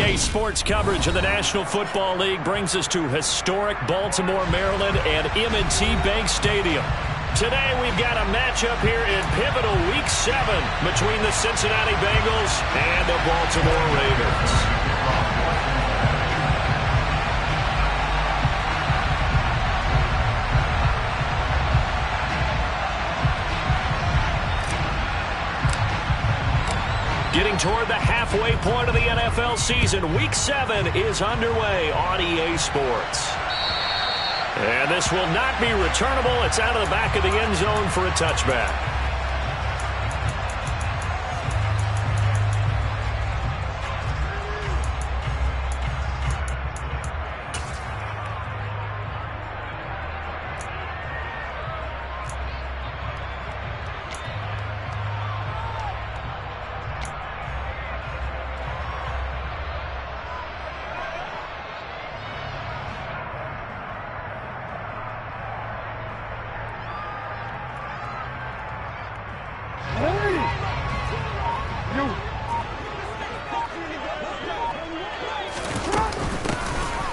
EA Sports coverage of the National Football League brings us to historic Baltimore, Maryland and M&T Bank Stadium. Today we've got a matchup here in pivotal Week 7 between the Cincinnati Bengals and the Baltimore Ravens. Getting toward the halfway point of the NFL season, Week 7 is underway on EA Sports. And this will not be returnable. It's out of the back of the end zone for a touchback.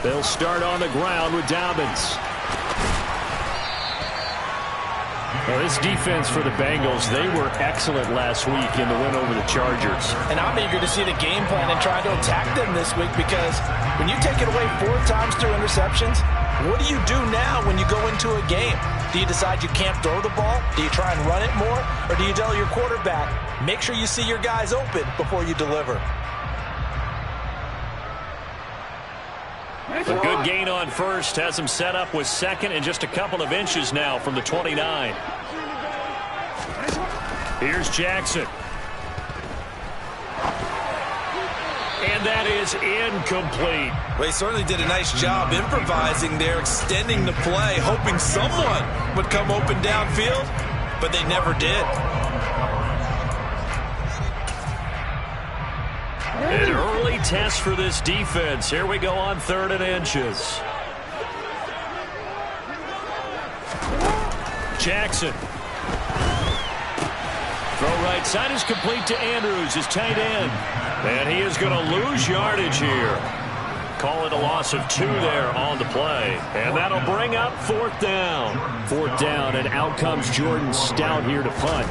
They'll start on the ground with Dobbins. Well, this defense for the Bengals, they were excellent last week in the win over the Chargers. And I'm eager to see the game plan and try to attack them this week, because when you take it away 4 times through interceptions, what do you do now when you go into a game? Do you decide you can't throw the ball? Do you try and run it more? Or do you tell your quarterback, make sure you see your guys open before you deliver? A good gain on first has him set up with second and just a couple of inches now from the 29. Here's Jackson. And that is incomplete. Well, he certainly did a nice job improvising there, extending the play, hoping someone would come open downfield, but they never did. An early test for this defense. Here we go on 3rd and inches. Jackson. Throw right side is complete to Andrews, his tight end. And he is going to lose yardage here. Call it a loss of 2 there on the play. And that'll bring up 4th down. 4th down, and out comes Jordan Stout here to punt.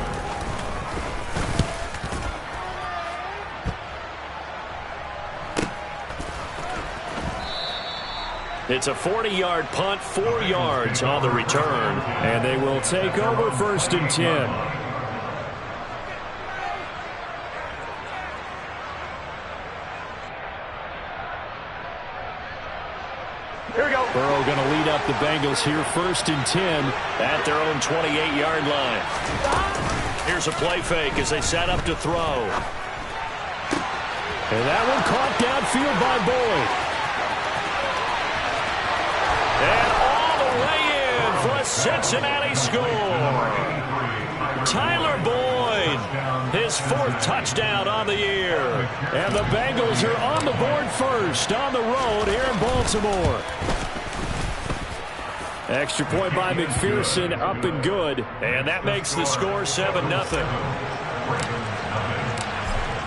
It's a 40-yard punt, 4 yards on the return. And they will take over 1st and 10. Here we go. Burrow going to lead up the Bengals here, 1st and 10 at their own 28-yard line. Here's a play fake as they set up to throw. And that one caught downfield by Boyd. And all the way in for a Cincinnati score. Tyler Boyd, his 4th touchdown on the year. And the Bengals are on the board first on the road here in Baltimore. Extra point by McPherson, up and good. And that makes the score 7-0.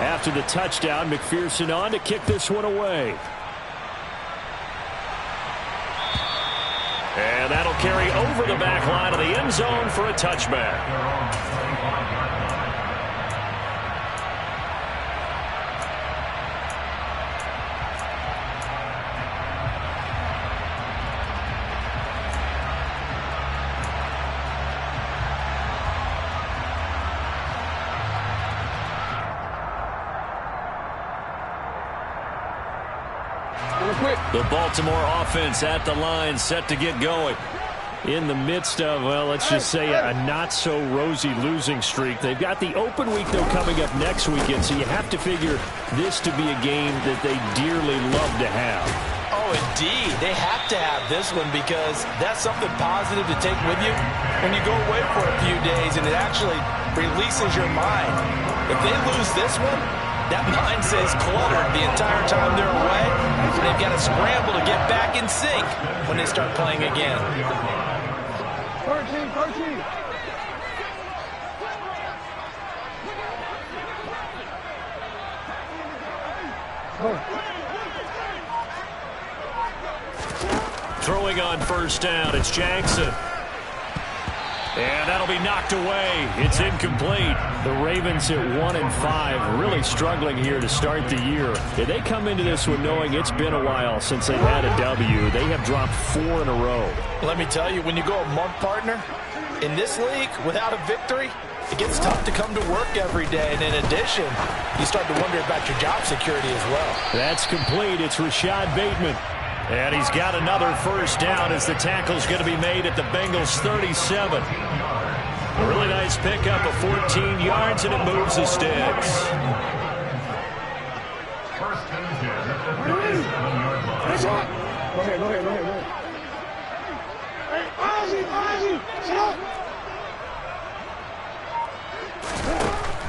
After the touchdown, McPherson on to kick this one away. And that'll carry over the back line of the end zone for a touchback. The Baltimore offense at the line, set to get going. In the midst of, well, let's just say a not-so-rosy losing streak. They've got the open week, though, coming up next weekend, so you have to figure this to be a game that they dearly love to have. Oh, indeed. They have to have this one, because that's something positive to take with you when you go away for a few days, and it actually releases your mind. If they lose this one, that mind stays cluttered the entire time they're away. They've got to scramble to get back in sync when they start playing again. 13. Oh. Throwing on first down, it's Jackson. And that'll be knocked away. It's incomplete. The Ravens at 1-5, really struggling here to start the year. And they come into this one knowing it's been a while since they've had a W. They have dropped 4 in a row. Let me tell you, when you go a month, partner, in this league, without a victory, it gets tough to come to work every day. And in addition, you start to wonder about your job security as well. That's complete. It's Rashad Bateman. And he's got another first down as the tackle's going to be made at the Bengals' 37. A really nice pickup of 14 yards, and it moves the sticks. Go ahead. Hey, Ozzy, sit up.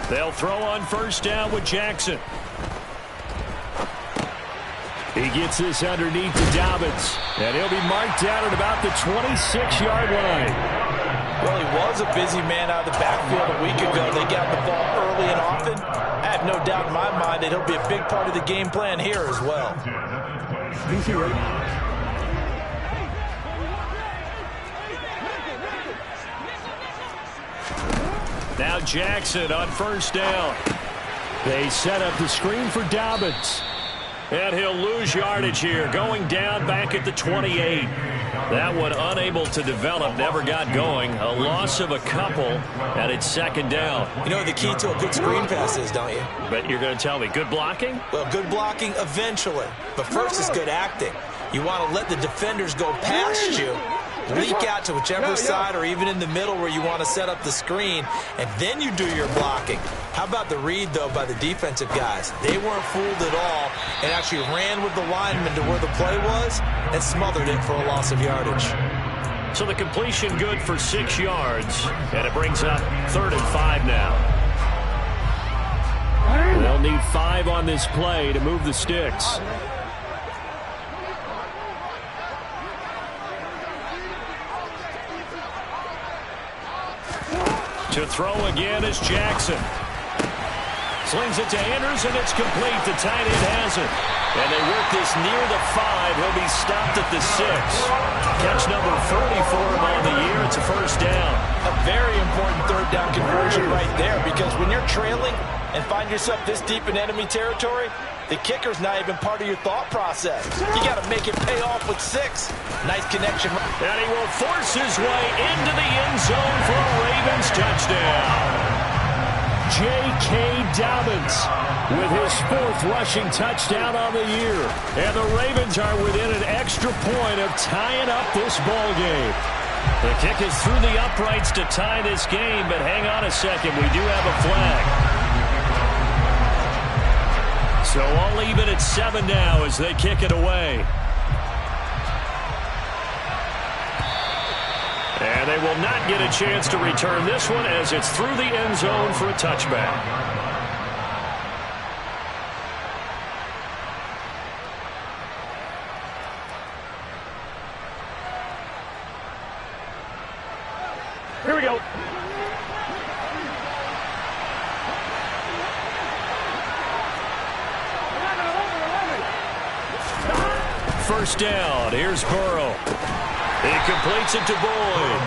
They'll throw on first down with Jackson. He gets this underneath to Dobbins, and he'll be marked out at about the 26-yard line. Well, he was a busy man out of the backfield a week ago. They got the ball early and often. I have no doubt in my mind that he'll be a big part of the game plan here as well. Now Jackson on first down. They set up the screen for Dobbins. And he'll lose yardage here, going down back at the 28. That one unable to develop, never got going. A loss of a couple, and it's second down. You know what the key to a good screen pass is, don't you? But you're going to tell me, good blocking? Well, good blocking eventually. But first is good acting. You want to let the defenders go past you, leak out to whichever side or even in the middle where you want to set up the screen, and then you do your blocking. How about the read, though, by the defensive guys? They weren't fooled at all and actually ran with the lineman to where the play was and smothered it for a loss of yardage. So the completion good for 6 yards, and it brings up 3rd and 5 now. They'll need 5 on this play to move the sticks. To throw again is Jackson. Slings it to Andrews, and it's complete. The tight end has it. And they work this near the 5. He'll be stopped at the 6. Catch number 40 for him on the year. It's a first down. A very important 3rd down conversion right there, because when you're trailing and find yourself this deep in enemy territory, the kicker's not even part of your thought process. You got to make it pay off with 6. Nice connection. And he will force his way into the end zone for a Ravens touchdown. J.K. Dobbins with his 4th rushing touchdown on the year. And the Ravens are within an extra point of tying up this ball game. The kick is through the uprights to tie this game, but hang on a second. We do have a flag. So all even at 7 now as they kick it away. And they will not get a chance to return this one as it's through the end zone for a touchback. Here we go. First down. Here's Burrow. He completes it to Boyd.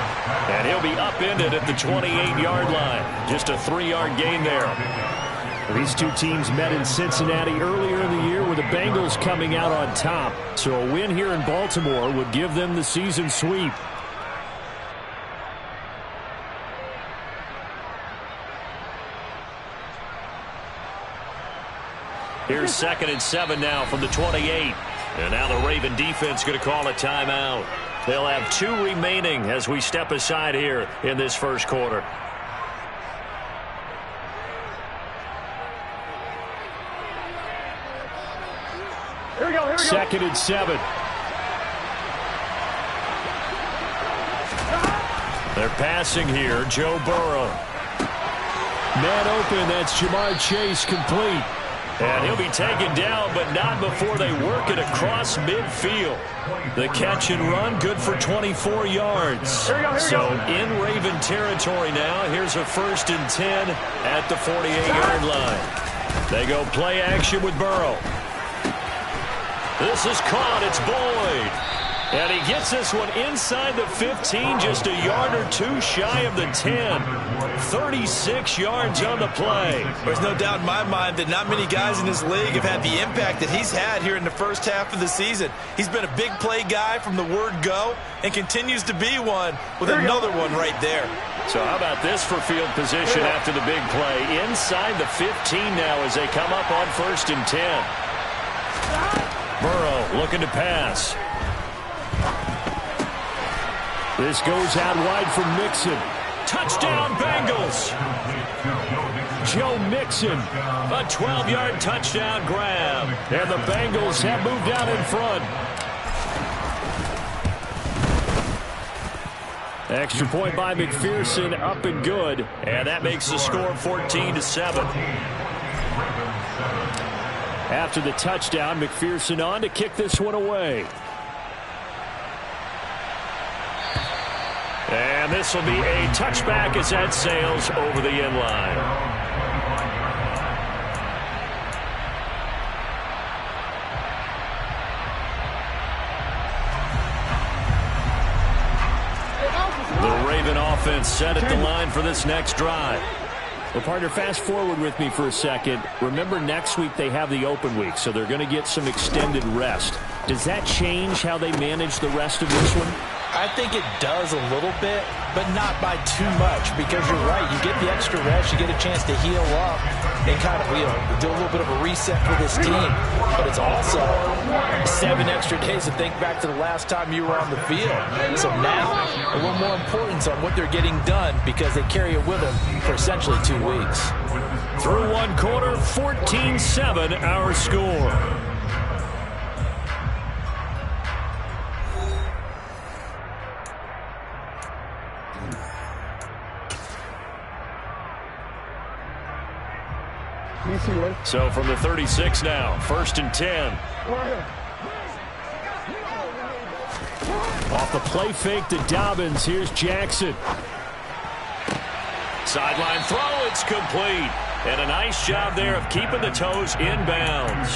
And he'll be upended at the 28-yard line. Just a 3-yard gain there. These two teams met in Cincinnati earlier in the year with the Bengals coming out on top. So a win here in Baltimore would give them the season sweep. Here's 2nd and 7 now from the 28. And now the Raven defense going to call a timeout. They'll have 2 remaining as we step aside here in this first quarter. Here we go. 2nd and 7. They're passing here. Joe Burrow. Man open. That's Jamar Chase complete. And he'll be taken down, but not before they work it across midfield. The catch and run, good for 24 yards. So in Raven territory now, here's a 1st and 10 at the 48-yard line. They go play action with Burrow. This is caught. It's Boyd. And he gets this one inside the 15, just a yard or two shy of the 10. 36 yards on the play. There's no doubt in my mind that not many guys in this league have had the impact that he's had here in the first half of the season. He's been a big play guy from the word go and continues to be one with another one right there. So how about this for field position after the big play? Inside the 15 now as they come up on 1st and 10. Burrow looking to pass. This goes out wide for Mixon. Touchdown, Bengals. Joe Mixon, a 12-yard touchdown grab. And the Bengals have moved out in front. Extra point by McPherson, up and good. And that makes the score 14-7. After the touchdown, McPherson on to kick this one away. And this will be a touchback as that sails over the end line. The Raven offense set at the line for this next drive. Well, partner, fast forward with me for a second. Remember, next week they have the open week, so they're going to get some extended rest. Does that change how they manage the rest of this one? I think it does a little bit, but not by too much, because you're right. You get the extra rest, you get a chance to heal up and kind of, do a little bit of a reset for this team. But it's also 7 extra days to think back to the last time you were on the field. So now, a little more importance on what they're getting done because they carry it with them for essentially 2 weeks. Through one quarter, 14-7 our score. So from the 36 now, 1st and 10. Off the play fake to Dobbins. Here's Jackson. Sideline throw, it's complete. And a nice job there of keeping the toes inbounds.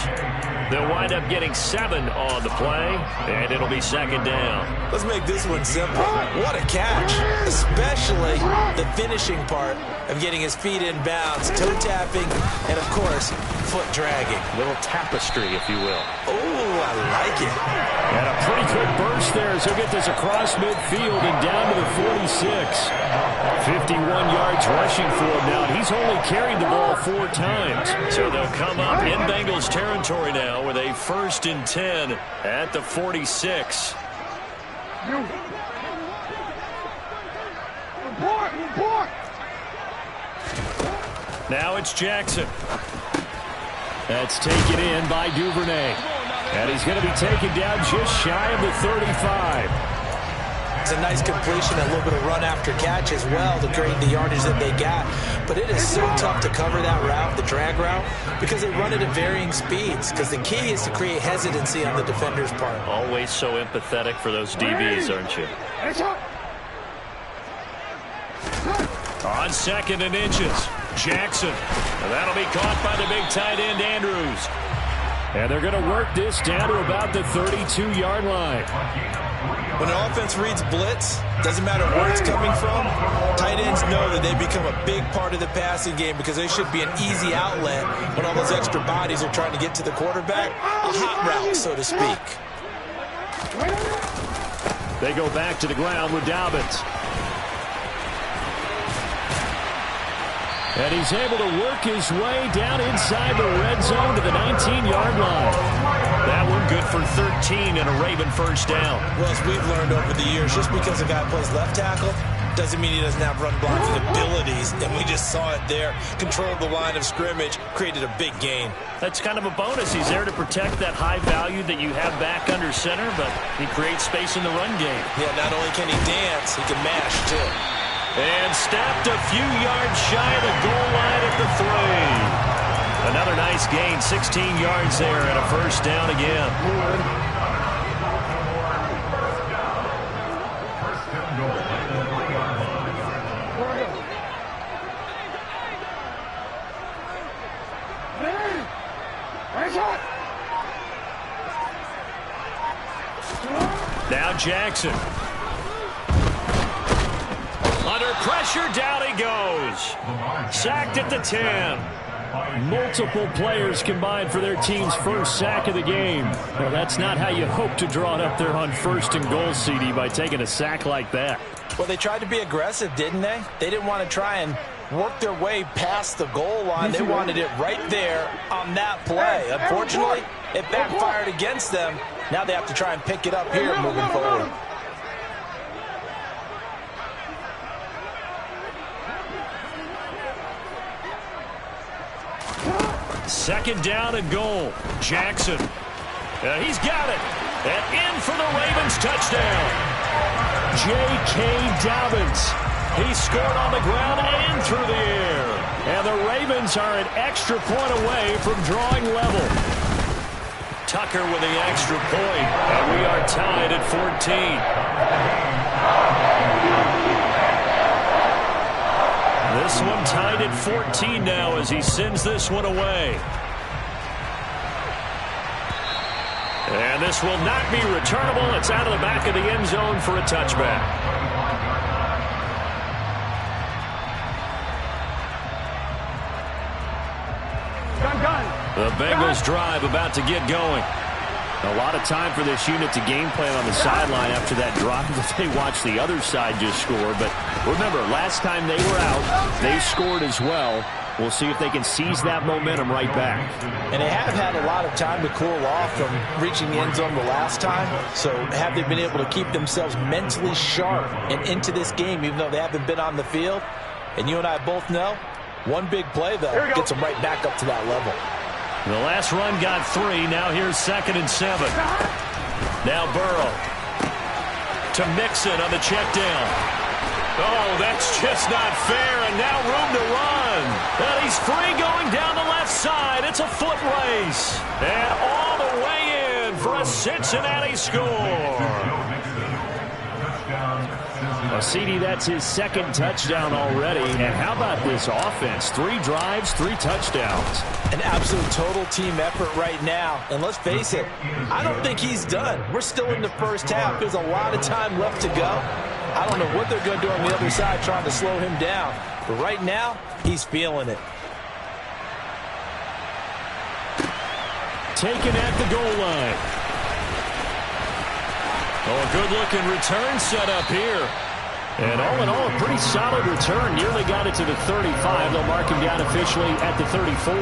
They'll wind up getting 7 on the play, and it'll be 2nd down. Let's make this one simple. What a catch, especially the finishing part of getting his feet in bounds, toe tapping, and of course, foot dragging. A little tapestry, if you will. Oh, I like it. And a pretty quick burst there as he'll get this across midfield and down to the 46. 51 yards rushing for him now. He's only carried the ball 4 times. So they'll come up in Bengals territory now with a 1st and 10 at the 46. Now it's Jackson. That's taken in by Duvernay. And he's going to be taken down just shy of the 35. It's a nice completion, a little bit of run after catch as well to create the yardage that they got. But it is so tough to cover that route, the drag route, because they run it at varying speeds. Because the key is to create hesitancy on the defender's part. Always so empathetic for those DBs, aren't you? On 2nd and inches, Jackson. And that'll be caught by the big tight end, Andrews. And they're going to work this down to about the 32-yard line. When an offense reads blitz, doesn't matter where it's coming from, tight ends know that they become a big part of the passing game because they should be an easy outlet when all those extra bodies are trying to get to the quarterback. A hot route, so to speak. They go back to the ground with Dobbins. And he's able to work his way down inside the red zone to the 19-yard line. That one good for 13 and a Raven 1st down. Well, as we've learned over the years, just because a guy plays left tackle doesn't mean he doesn't have run blocking abilities. And we just saw it there. Controlled the line of scrimmage, created a big gain. That's kind of a bonus. He's there to protect that high value that you have back under center, but he creates space in the run game. Yeah, not only can he dance, he can mash, too. And stepped a few yards shy of the goal line at the 3. Another nice gain, 16 yards there and a 1st down again. Now Jackson. Under pressure, down he goes. Sacked at the 10. Multiple players combined for their team's first sack of the game. Well, that's not how you hope to draw it up there on 1st and goal, CD, by taking a sack like that. Well, they tried to be aggressive, didn't they? They didn't want to try and work their way past the goal line. They wanted it right there on that play. Unfortunately, it backfired against them. Now they have to try and pick it up here moving forward. Second down and goal. Jackson. He's got it. And in for the Ravens touchdown. J.K. Dobbins. He scored on the ground and through the air. And the Ravens are an extra point away from drawing level. Tucker with the extra point. And we are tied at 14. This one tied at 14 now as he sends this one away. And this will not be returnable. It's out of the back of the end zone for a touchback. The Bengals drive about to get going. A lot of time for this unit to game plan on the sideline after that drive that they watched the other side just score. But remember, last time they were out, they scored as well. We'll see if they can seize that momentum right back. And they have had a lot of time to cool off from reaching the end zone the last time. So have they been able to keep themselves mentally sharp and into this game, even though they haven't been on the field? And you and I both know, one big play, though, gets them right back up to that level. The last run got 3. Now here's 2nd and 7. Now Burrow to Mixon on the check down. Oh, that's just not fair, and now room to run. And he's free going down the left side. It's a foot race. And all the way in for a Cincinnati score. Well, CD, that's his 2nd touchdown already. And how about this offense? 3 drives, 3 touchdowns. An absolute total team effort right now. And let's face it, I don't think he's done. We're still in the first half. There's a lot of time left to go. I don't know what they're going to do on the other side trying to slow him down. But right now, he's feeling it. Taken at the goal line. Oh, a good-looking return set up here. And all in all, a pretty solid return. Nearly got it to the 35. They'll mark him down officially at the 34.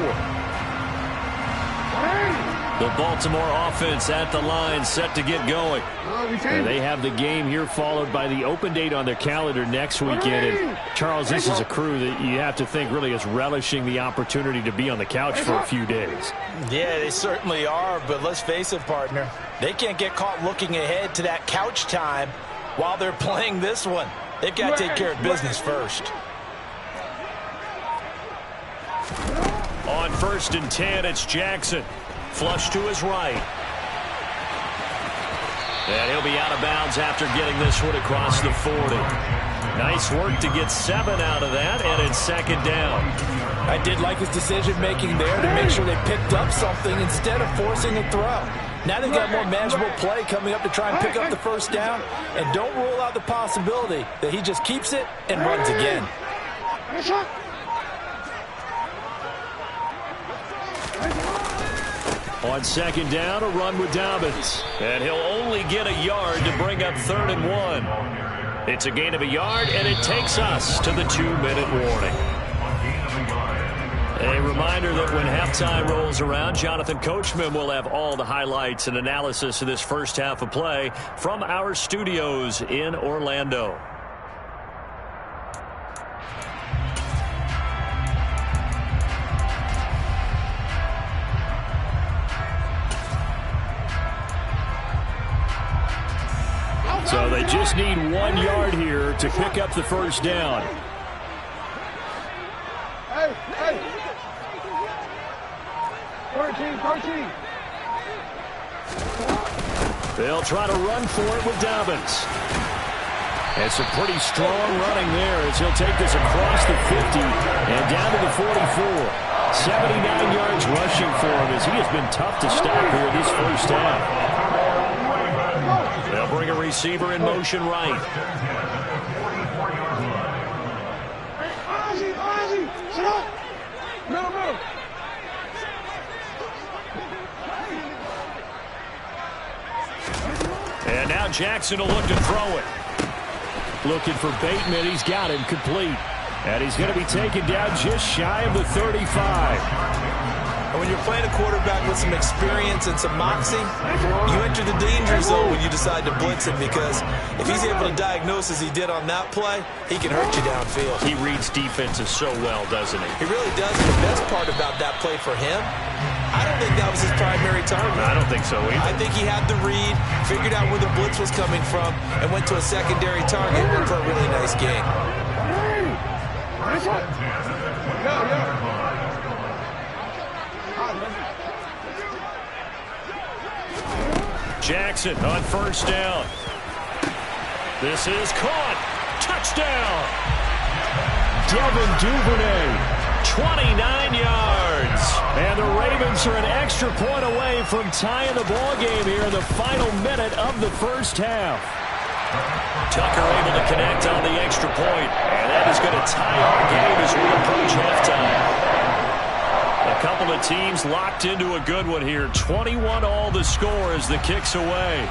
The Baltimore offense at the line, set to get going. And they have the game here followed by the open date on their calendar next weekend. And Charles, this is a crew that you have to think really is relishing the opportunity to be on the couch for a few days. Yeah, they certainly are. But let's face it, partner, they can't get caught looking ahead to that couch time while they're playing this one. They've got to take care of business first. On 1st and 10, it's Jackson. Flush to his right. And he'll be out of bounds after getting this one across the 40. Nice work to get 7 out of that, and it's 2nd down. I did like his decision-making there to make sure they picked up something instead of forcing a throw. Now they've got more manageable play coming up to try and pick up the first down. And don't rule out the possibility that he just keeps it and runs again. On 2nd down, a run with Dobbins. And he'll only get a yard to bring up 3rd and 1. It's a gain of a yard, and it takes us to the 2-minute warning. A reminder that when halftime rolls around, Jonathan Coachman will have all the highlights and analysis of this first half of play from our studios in Orlando. So they just need 1 yard here to pick up the first down. Hey, hey. 13. They'll try to run for it with Dobbins. It's a pretty strong running there as he'll take this across the 50 and down to the 44. 79 yards rushing for him as he has been tough to stop here this first half. They'll bring a receiver in motion right. And now Jackson will look to throw it. Looking for Bateman. He's got him complete. And he's going to be taken down just shy of the 35. And when you're playing a quarterback with some experience and some moxie, you enter the danger zone when you decide to blitz him, because if he's able to diagnose as he did on that play, he can hurt you downfield. He reads defenses so well, doesn't he? He really does. And the best part about that play for him, I don't think that was his primary target. I don't think so either. I think he had the read, figured out where the blitz was coming from, and went to a secondary target for a really nice gain. Jackson on first down. This is caught. Touchdown. Devin Duvernay, 29 yards. And the Ravens are an extra point away from tying the ball game here in the final minute of the first half. Tucker able to connect on the extra point, and that is going to tie our game as we approach halftime. A couple of teams locked into a good one here. 21-all the score as the kick's away.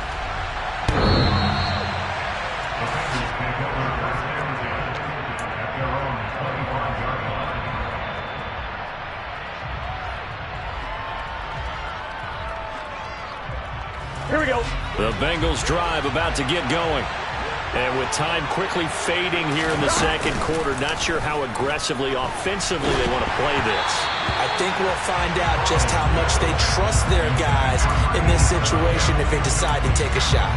Here we go. The Bengals drive about to get going. And with time quickly fading here in the second quarter, not sure how aggressively, offensively they want to play this. I think we'll find out just how much they trust their guys in this situation if they decide to take a shot.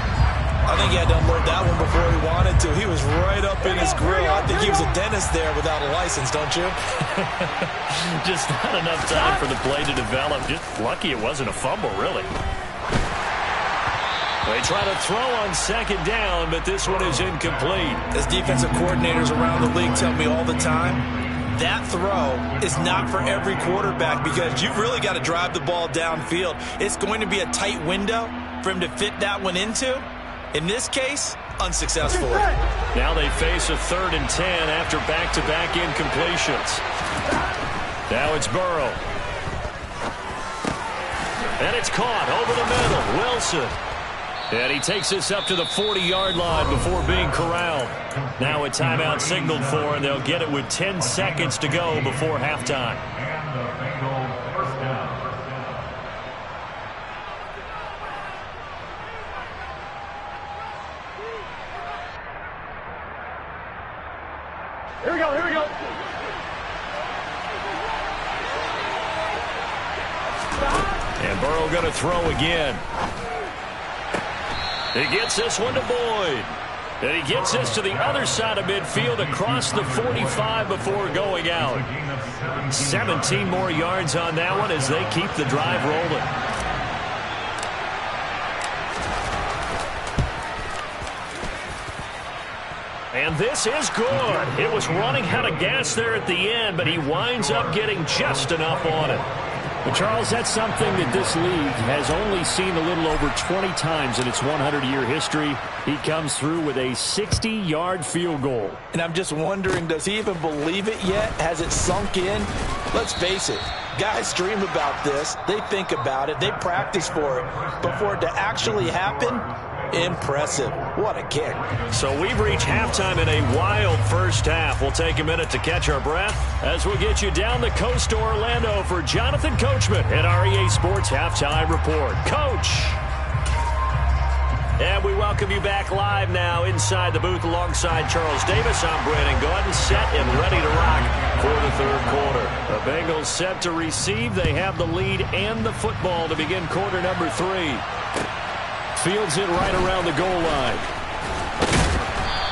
I think he had to unload that one before he wanted to. He was right up in his grill. I think he was a dentist there without a license, don't you? Just not enough time for the play to develop. Just lucky it wasn't a fumble, really. They try to throw on second down, but this one is incomplete. As defensive coordinators around the league tell me all the time, that throw is not for every quarterback, because you've really got to drive the ball downfield. It's going to be a tight window for him to fit that one into. In this case, unsuccessfully. Now they face a 3rd and 10 after back-to-back incompletions. Now it's Burrow. And it's caught over the middle. Wilson. And he takes this up to the 40-yard line before being corralled. Now a timeout signaled for, and they'll get it with 10 seconds to go before halftime. Here we go, here we go. And Burrow going to throw again. He gets this one to Boyd. And he gets this to the other side of midfield across the 45 before going out. 17 more yards on that one as they keep the drive rolling. And this is good. It was running out of gas there at the end, but he winds up getting just enough on it. But, Charles, that's something that this league has only seen a little over 20 times in its 100-year history. He comes through with a 60-yard field goal. And I'm just wondering, does he even believe it yet? Has it sunk in? Let's face it, guys dream about this. They think about it. They practice for it. But for it to actually happen, impressive. What a kick. So we've reached halftime in a wild first half. We'll take a minute to catch our breath as we'll get you down the coast to Orlando for Jonathan Coachman at our EA Sports Halftime Report. Coach! And we welcome you back live now inside the booth alongside Charles Davis. I'm Brandon Gordon, set and ready to rock for the third quarter. The Bengals set to receive. They have the lead and the football to begin quarter number 3. Fields it right around the goal line.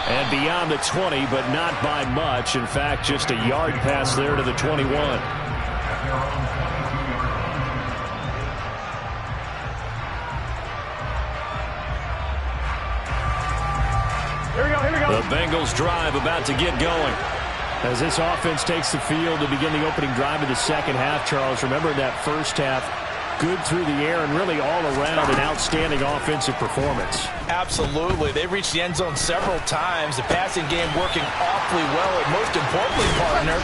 And beyond the 20, but not by much. In fact, just a yard pass there to the 21. Here we go, here we go. The Bengals drive about to get going. As this offense takes the field to begin the opening drive of the second half, Charles, remember in that first half, good through the air and really all around an outstanding offensive performance. Absolutely. They reached the end zone several times. The passing game working awfully well, and most importantly, partner,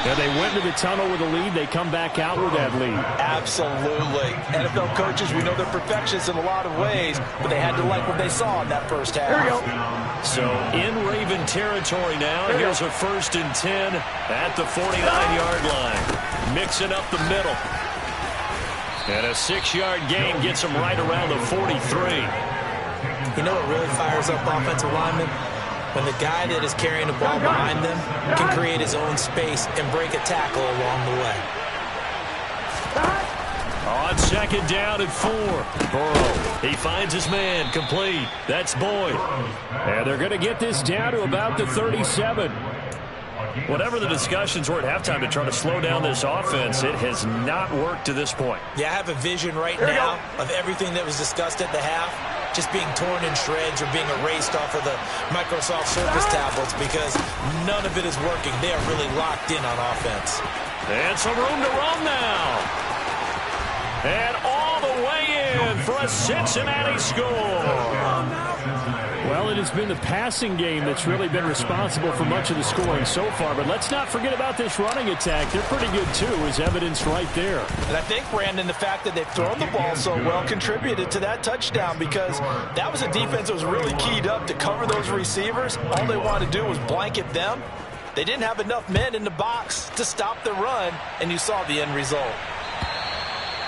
yeah, they went to the tunnel with a lead. They come back out with that lead. Absolutely. NFL coaches, we know they're perfectionists in a lot of ways, but they had to like what they saw in that first half. Here we go. So in Raven territory now, here's a 1st and 10 at the 49-yard line. Mixing up the middle. And a 6-yard gain gets them right around the 43. You know what really fires up offensive linemen? When the guy that is carrying the ball behind them can create his own space and break a tackle along the way. On 2nd down at 4. Burrow, he finds his man, complete. That's Boyd. And they're going to get this down to about the 37. Whatever the discussions were at halftime to try to slow down this offense, it has not worked to this point. Yeah, I have a vision right now of everything that was discussed at the half just being torn in shreds or being erased off of the Microsoft Surface tablets because none of it is working. They are really locked in on offense. And some room to run now. And all the way in for a Cincinnati score. Well, it has been the passing game that's really been responsible for much of the scoring so far. But let's not forget about this running attack. They're pretty good, too, as evidenced right there. And I think, Brandon, the fact that they've thrown the ball so well contributed to that touchdown because that was a defense that was really keyed up to cover those receivers. All they wanted to do was blanket them. They didn't have enough men in the box to stop the run, and you saw the end result.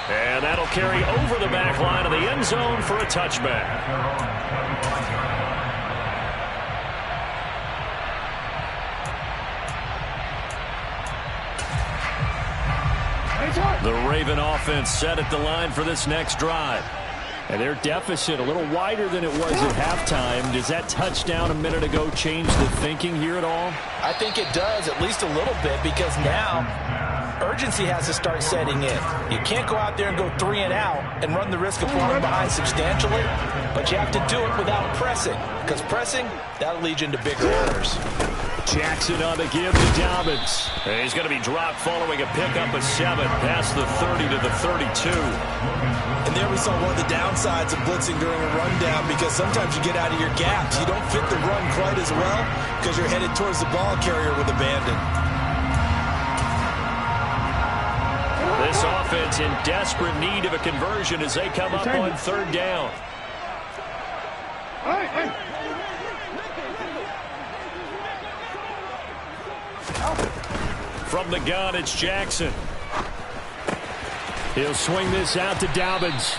And that'll carry over the back line of the end zone for a touchback. The Raven offense set at the line for this next drive. And their deficit a little wider than it was at halftime. Does that touchdown a minute ago change the thinking here at all? I think it does, at least a little bit, because now urgency has to start setting in. You can't go out there and go 3 and out and run the risk of falling behind substantially, but you have to do it without pressing, because pressing, that'll lead you into bigger errors. Jackson on the give to Dobbins. And he's going to be dropped following a pickup of 7 past the 30 to the 32. And there we saw one of the downsides of blitzing during a rundown because sometimes you get out of your gaps. You don't fit the run quite as well because you're headed towards the ball carrier with abandon. This offense in desperate need of a conversion as they come up on 3rd down. From the gun, it's Jackson. He'll swing this out to Dobbins.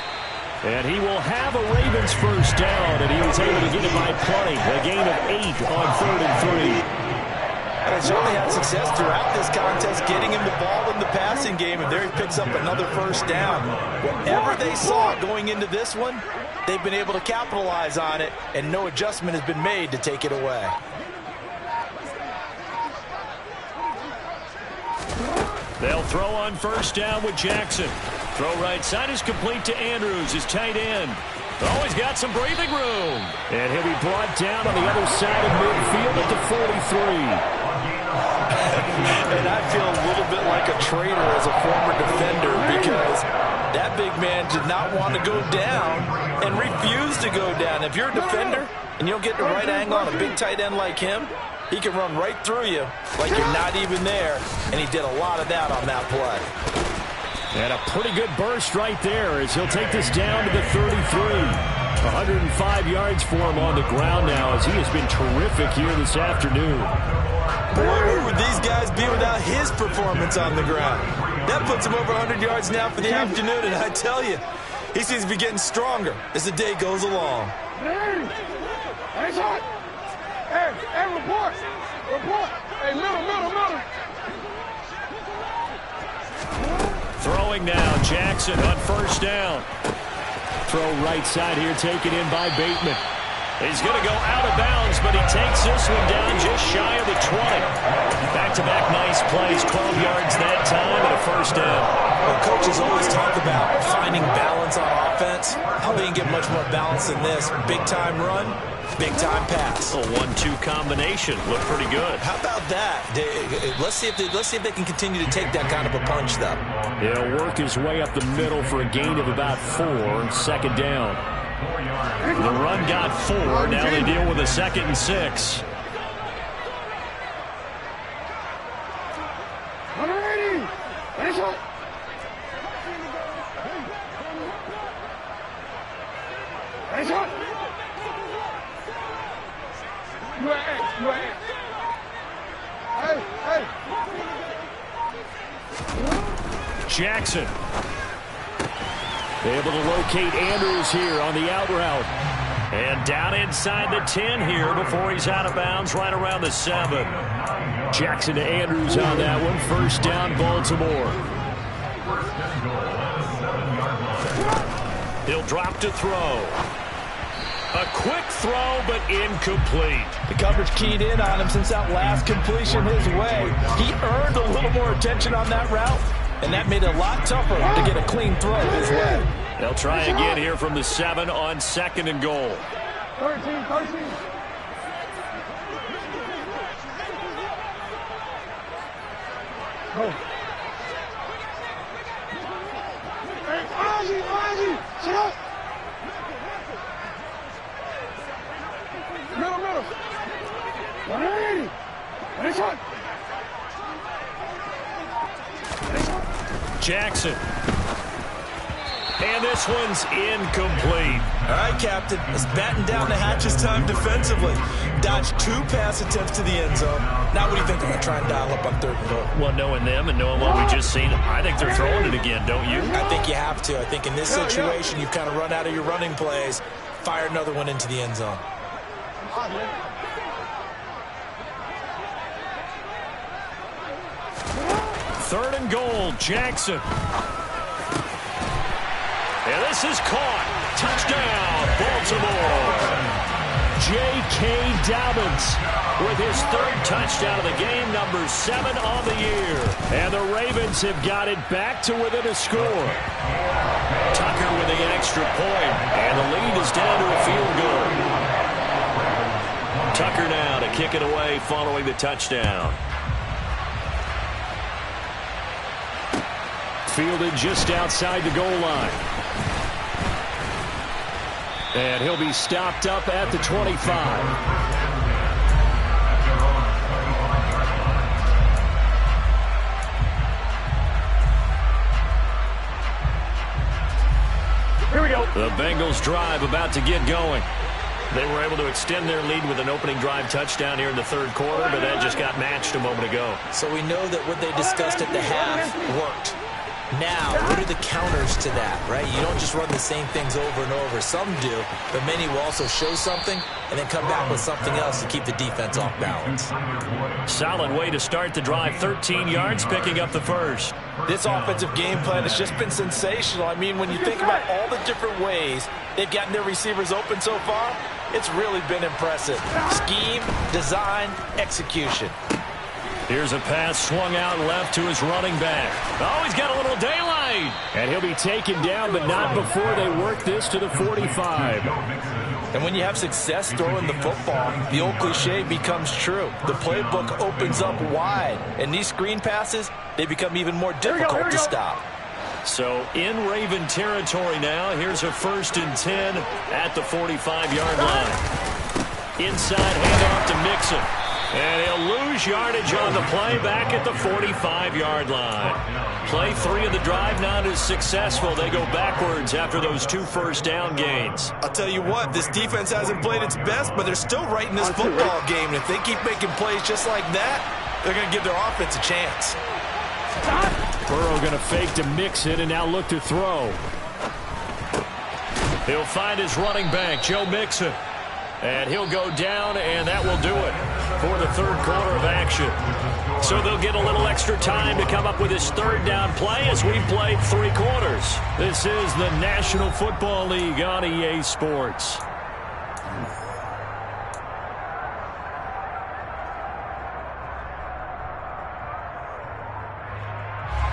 And he will have a Ravens first down, and he was able to get it by plenty. A gain of 8 on 3rd and 3. And he's really had success throughout this contest, getting him the ball in the passing game, and there he picks up another first down. Whatever they saw going into this one, they've been able to capitalize on it, and no adjustment has been made to take it away. They'll throw on first down with Jackson. Throw right side is complete to Andrews, his tight end. Oh, he's got some breathing room. And he'll be brought down on the other side of midfield at the 43. And I feel a little bit like a traitor as a former defender because that big man did not want to go down and refused to go down. If you're a defender and you don't get the right angle on a big tight end like him, he can run right through you like you're not even there, and he did a lot of that on that play. And a pretty good burst right there as he'll take this down to the 33. 105 yards for him on the ground now as he has been terrific here this afternoon. Boy, where would these guys be without his performance on the ground? That puts him over 100 yards now for the afternoon, and I tell you, he seems to be getting stronger as the day goes along. Hey, report. Hey, middle. Throwing now, Jackson on first down. Throw right side here, taken in by Bateman. He's going to go out of bounds, but he takes this one down just shy of the 20. Back-to-back nice plays, 12 yards that time, and a first down. Well, coaches always talk about finding balance on offense, how they can get much more balance than this. Big-time run, big-time pass. A 1-2 combination. Looked pretty good. How about that? Let's see if they can continue to take that kind of a punch, though. He'll work his way up the middle for a gain of about 4, second down. The run got 4. Now they deal with a 2nd and 6. Jackson able to locate Andrews here on the out route. And down inside the 10 here before he's out of bounds right around the 7. Jackson to Andrews on that one. First down, Baltimore. He'll drop to throw. A quick throw, but incomplete. The coverage keyed in on him since that last completion his way. He earned a little more attention on that route, and that made it a lot tougher to get a clean throw his way. They'll try again here from the 7 on 2nd and goal. 13. Go. Hey, Ozzy, sit up. Middle. 180. Nice shot. Jackson. And this one's incomplete. All right, Captain. Let's batten down the hatches time defensively. Dodged 2 pass attempts to the end zone. Now what do you think they're going to try and dial up on 3rd and goal? Well, knowing them and knowing what we just seen, I think they're throwing it again, don't you? I think you have to. I think in this situation, you've kind of run out of your running plays. Fire another one into the end zone. 3rd and goal, Jackson. And this is caught. Touchdown, Baltimore. J.K. Dobbins with his 3rd touchdown of the game, number 7 on the year. And the Ravens have got it back to within a score. Tucker with the extra point, and the lead is down to a field goal. Tucker now to kick it away following the touchdown. Fielded just outside the goal line. And he'll be stopped up at the 25. Here we go. The Bengals drive about to get going. They were able to extend their lead with an opening drive touchdown here in the 3rd quarter, but that just got matched a moment ago. So we know that what they discussed at the half worked. Now, what are the counters to that, right? You don't just run the same things over and over. Some do, but many will also show something and then come back with something else to keep the defense off balance. Solid way to start the drive. 13 yards, picking up the first. This offensive game plan has just been sensational. I mean, when you think about all the different ways they've gotten their receivers open so far, it's really been impressive. Scheme, design, execution. Here's a pass swung out left to his running back. Oh, he's got a little daylight. And he'll be taken down, but not before they work this to the 45. And when you have success throwing the football, the old cliche becomes true. The playbook opens up wide. And these screen passes, they become even more difficult to stop. So in Raven territory now, here's a 1st and 10 at the 45-yard line. Inside handoff to Mixon. And he'll lose yardage on the play back at the 45-yard line. Play 3 of the drive not as successful. They go backwards after those 2 first down gains. I'll tell you what, this defense hasn't played its best, but they're still right in this football game. And if they keep making plays just like that, they're going to give their offense a chance. Burrow going to fake to Mixon and now look to throw. He'll find his running back, Joe Mixon. And he'll go down, and that will do it for the 3rd quarter of action. So they'll get a little extra time to come up with his 3rd down play as we played 3 quarters. This is the National Football League on EA Sports.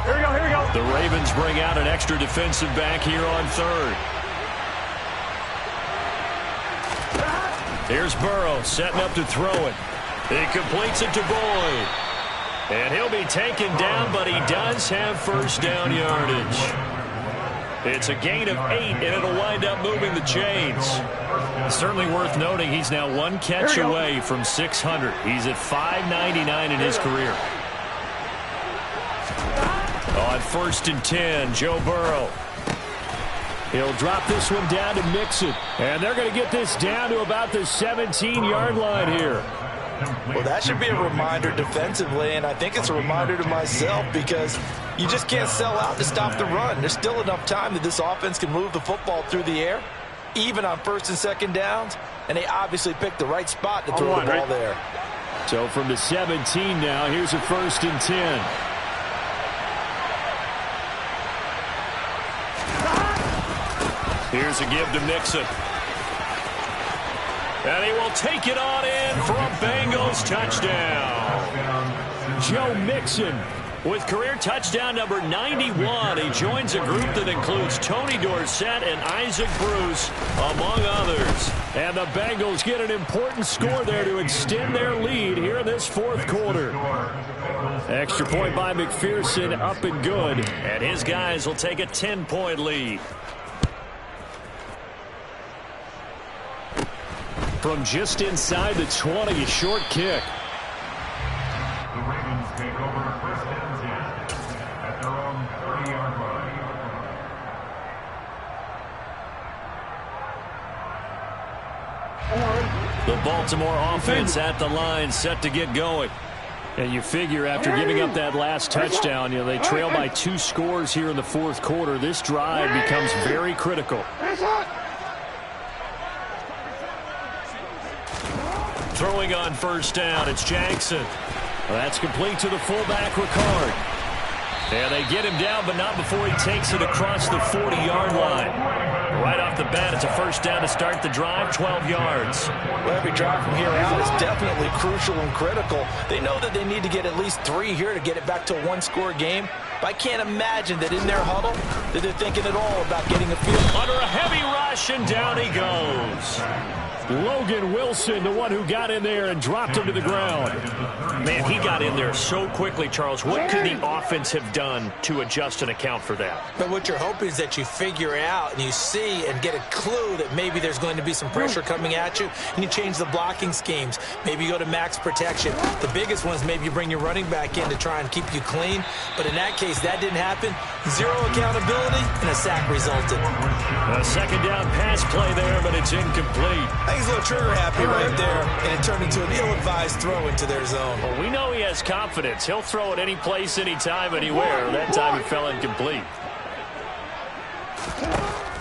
Here we go. The Ravens bring out an extra defensive back here on third. Here's Burrow setting up to throw it. He completes it to Boyd. And he'll be taken down, but he does have first down yardage. It's a gain of 8, and it'll wind up moving the chains. Certainly worth noting he's now one catch away from 600. He's at 599 in his career. On 1st and 10, Joe Burrow. He'll drop this one down to Mixon. And they're going to get this down to about the 17-yard line here. Well, that should be a reminder defensively, and I think it's a reminder to myself because you just can't sell out to stop the run. There's still enough time that this offense can move the football through the air, even on 1st and 2nd downs, and they obviously picked the right spot to throw the ball there. So from the 17 now, here's a 1st and 10. Here's a give to Mixon. And he will take it on in for a Bengals touchdown. Joe Mixon with career touchdown number 91. He joins a group that includes Tony Dorsett and Isaac Bruce, among others. And the Bengals get an important score there to extend their lead here in this 4th quarter. Extra point by McPherson, up and good. And his guys will take a 10-point lead. From just inside the 20, a short kick. The Ravens take over 1st and 10 at their own 30-yard line. The Baltimore offense at the line, set to get going. And you figure after giving up that last touchdown, they trail by 2 scores here in the 4th quarter. This drive becomes very critical. Throwing on 1st down, it's Jackson. Well, that's complete to the fullback, Ricard. And they get him down, but not before he takes it across the 40-yard line. Right off the bat, it's a 1st down to start the drive, 12 yards. Well, every drive from here out is definitely crucial and critical. They know that they need to get at least 3 here to get it back to a 1-score game. But I can't imagine that in their huddle that they're thinking at all about getting a field. Under a heavy rush, and down he goes. Logan Wilson, the one who got in there and dropped him to the ground. Man, he got in there so quickly, Charles. What could the offense have done to adjust and account for that? But what you're hoping is that you figure out and you see and get a clue that maybe there's going to be some pressure coming at you, and you change the blocking schemes. Maybe you go to max protection. The biggest one is maybe you bring your running back in to try and keep you clean. But in that case, that didn't happen. 0 accountability, and a sack resulted. A 2nd down pass play there, but it's incomplete. I think he's a little trigger happy right there, and it turned into an ill-advised throw into their zone. Well, we know he has confidence. He'll throw it any place, anytime, anywhere. That time it fell incomplete.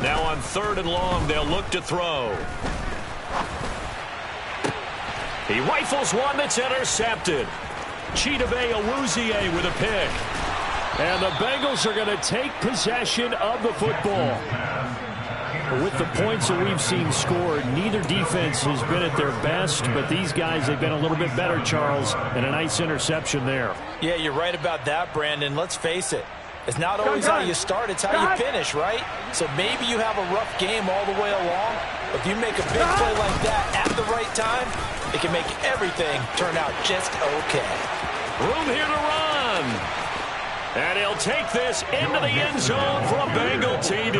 Now on 3rd and long, they'll look to throw. He rifles one that's intercepted. Chidobe Awuzie with a pick. And the Bengals are going to take possession of the football. With the points that we've seen scored, neither defense has been at their best, but these guys have been a little bit better, Charles, and a nice interception there. Yeah, you're right about that, Brandon. Let's face it. It's not always how you start, it's how you finish, right? So maybe you have a rough game all the way along. If you make a big play like that at the right time, it can make everything turn out just okay. Room here to run. And he'll take this into the end zone for a Bengal TD.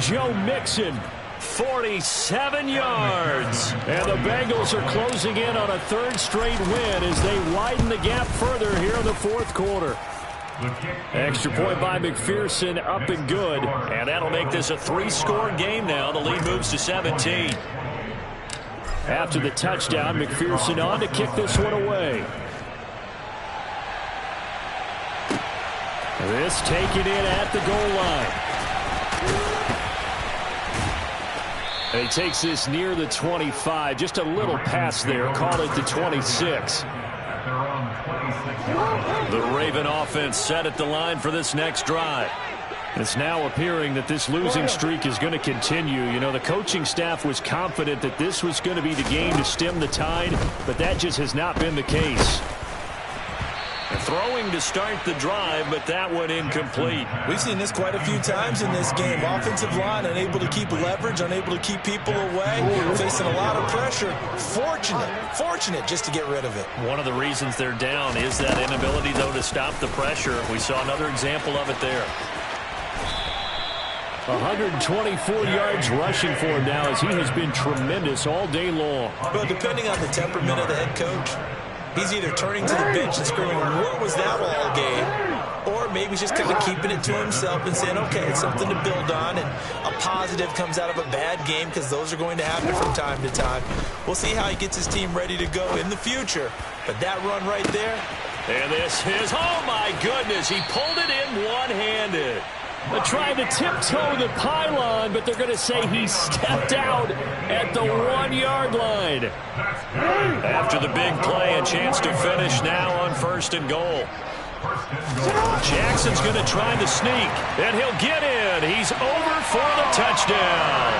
Joe Mixon, 47 yards. And the Bengals are closing in on a 3rd straight win as they widen the gap further here in the 4th quarter. Extra point by McPherson, up and good. And that'll make this a 3-score game now. The lead moves to 17. After the touchdown, McPherson on to kick this one away. This taken in at the goal line. And he takes this near the 25. Just a little pass there. Call it the 26. The Raven offense set at the line for this next drive. It's now appearing that this losing streak is going to continue. You know, the coaching staff was confident that this was going to be the game to stem the tide, but that just has not been the case. throwing to start the drive, but that one incomplete. We've seen this quite a few times in this game. Offensive line unable to keep leverage, unable to keep people away, facing a lot of pressure. Fortunate just to get rid of it. One of the reasons they're down is that inability, though, to stop the pressure. We saw another example of it there. 124 yards rushing for him now as he has been tremendous all day long. Well, depending on the temperament of the head coach, he's either turning to the bench and screaming, what was that all game? Or maybe he's just kind of keeping it to himself and saying, okay, it's something to build on, and a positive comes out of a bad game because those are going to happen from time to time. We'll see how he gets his team ready to go in the future. But that run right there. And this is, oh my goodness, he pulled it in one-handed. They're trying to tiptoe the pylon, but they're going to say he stepped out at the 1-yard line. After the big play, a chance to finish now on 1st and goal. Jackson's going to try the sneak, and he'll get in. He's over for the touchdown.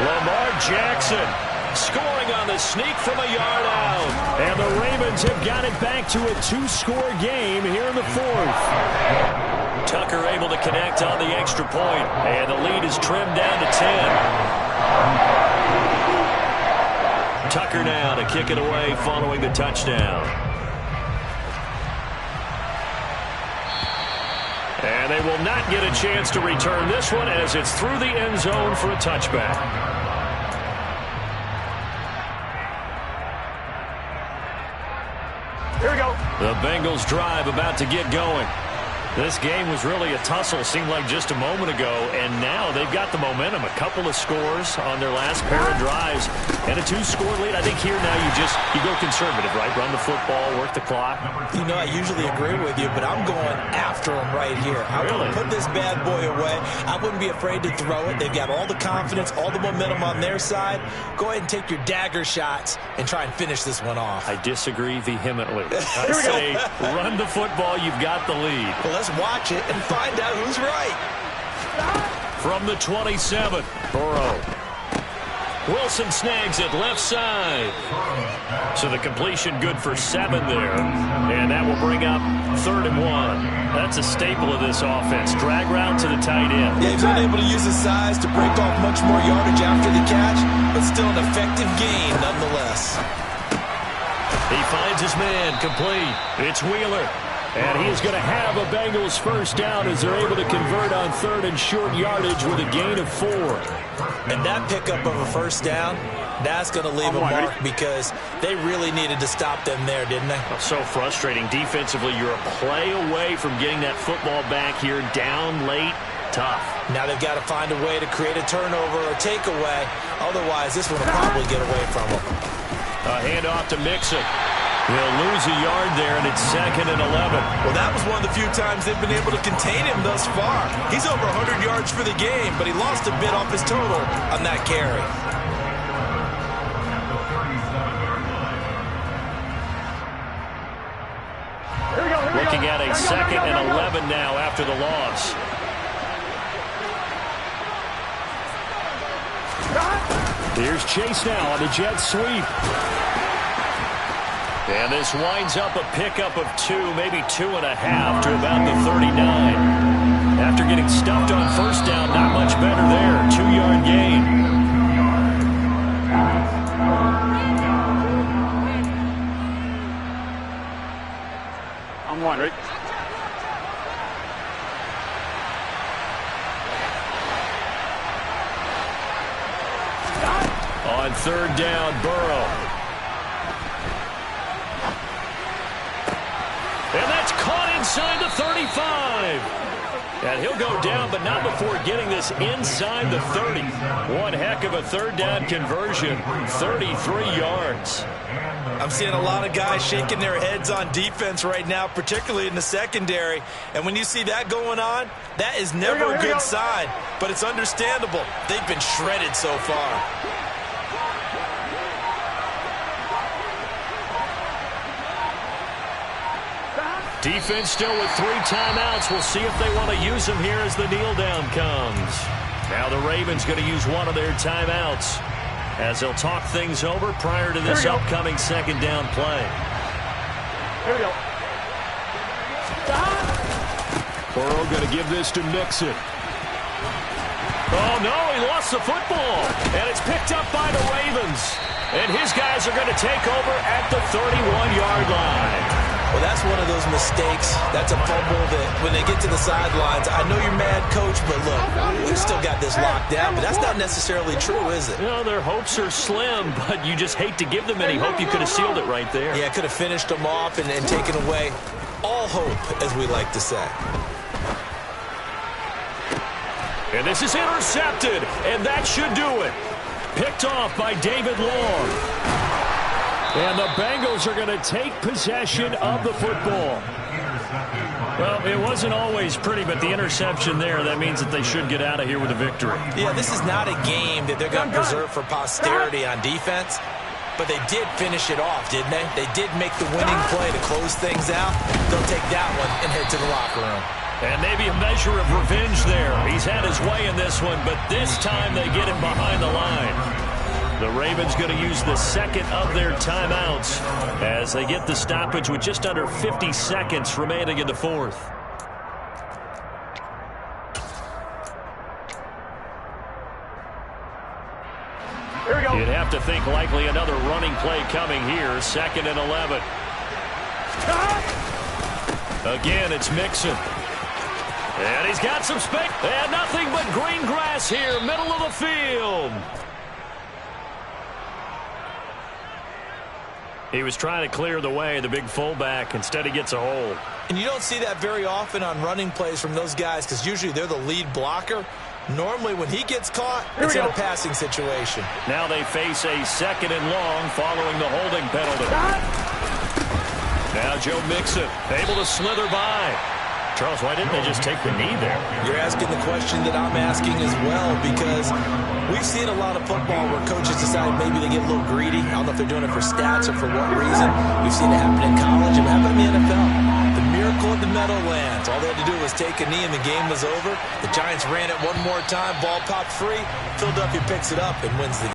Lamar Jackson scoring on the sneak from a yard out. And the Ravens have got it back to a 2-score game here in the 4th. Tucker able to connect on the extra point, and the lead is trimmed down to 10. Tucker now to kick it away following the touchdown. And they will not get a chance to return this one as it's through the end zone for a touchback. Here we go. The Bengals drive about to get going. This game was really a tussle, seemed like just a moment ago, and now they've got the momentum. A couple of scores on their last pair of drives, and a 2-score lead. I think here now you go conservative, right? Run the football, work the clock. You know, I usually agree with you, but I'm going after them right here. I'm going to put this bad boy away. I wouldn't be afraid to throw it. They've got all the confidence, all the momentum on their side. Go ahead and take your dagger shots and try and finish this one off. I disagree vehemently. I say run the football. You've got the lead. Well, let's watch it and find out who's right. From the 27, Burrow. Wilson snags it left side. So the completion good for 7 there. And that will bring up 3rd and 1. That's a staple of this offense. Drag route to the tight end. Yeah, he's unable to use his size to break off much more yardage after the catch, but still an effective gain nonetheless. He finds his man complete. It's Wheeler. And he is going to have a Bengals first down as they're able to convert on 3rd and short yardage with a gain of 4. And that pickup of a first down, that's going to leave a mark because they really needed to stop them there, didn't they? So frustrating. Defensively, you're a play away from getting that football back here down late. Tough. Now they've got to find a way to create a turnover or takeaway. Otherwise, this one will probably get away from them. A handoff to Mixon. He'll lose a yard there, and it's 2nd and 11. Well, that was one of the few times they've been able to contain him thus far. He's over 100 yards for the game, but he lost a bit off his total on that carry. Looking at a 2nd and 11 now after the loss. Here's Chase now on the jet sweep. And this winds up a pickup of 2, maybe 2.5 to about the 39. After getting stuffed on first down, not much better there. 2-yard gain. I'm wondering. On 3rd down, Burrow. And that's caught inside the 35. And he'll go down, but not before getting this inside the 30. One heck of a 3rd down conversion. 33 yards. I'm seeing a lot of guys shaking their heads on defense right now, particularly in the secondary. And when you see that going on, that is never a good sign. But it's understandable. They've been shredded so far. Defense still with 3 timeouts. We'll see if they want to use them here as the kneel down comes. Now the Ravens going to use one of their timeouts as they'll talk things over prior to this upcoming 2nd down play. Here we go. Burrow going to give this to Mixon. Oh, no, he lost the football. And it's picked up by the Ravens. And his guys are going to take over at the 31-yard line. Well, that's one of those mistakes. That's a fumble that when they get to the sidelines, I know you're mad, Coach, but look, we've still got this locked down. But that's not necessarily true, is it? You know, their hopes are slim, but you just hate to give them any hope. You could have sealed it right there. Yeah, could have finished them off and taken away all hope, as we like to say. And this is intercepted, and that should do it. Picked off by David Long. And the Bengals are going to take possession of the football. Well, it wasn't always pretty, but the interception there, that means that they should get out of here with a victory. Yeah, this is not a game that they're going to preserve for posterity on defense, but they did finish it off, didn't they? They did make the winning play to close things out. They'll take that one and head to the locker room. And maybe a measure of revenge there. He's had his way in this one, but this time they get him behind the line. The Ravens going to use the second of their timeouts as they get the stoppage with just under 50 seconds remaining in the fourth. Here we go. You'd have to think likely another running play coming here. 2nd and 11. Again, it's Mixon. And he's got some space. And nothing but green grass here, middle of the field. He was trying to clear the way, the big fullback. Instead, he gets a hold. And you don't see that very often on running plays from those guys because usually they're the lead blocker. Normally, when he gets caught, it's in a passing situation. Now they face a 2nd and long following the holding penalty. Now Joe Mixon able to slither by. Charles, why didn't they just take the knee there? You're asking the question that I'm asking as well because we've seen a lot of football where coaches decide maybe they get a little greedy. I don't know if they're doing it for stats or for what reason. We've seen it happen in college and happen in the NFL. The miracle of the Meadowlands. All they had to do was take a knee and the game was over. The Giants ran it one more time. Ball popped free. Philadelphia picks it up and wins the game.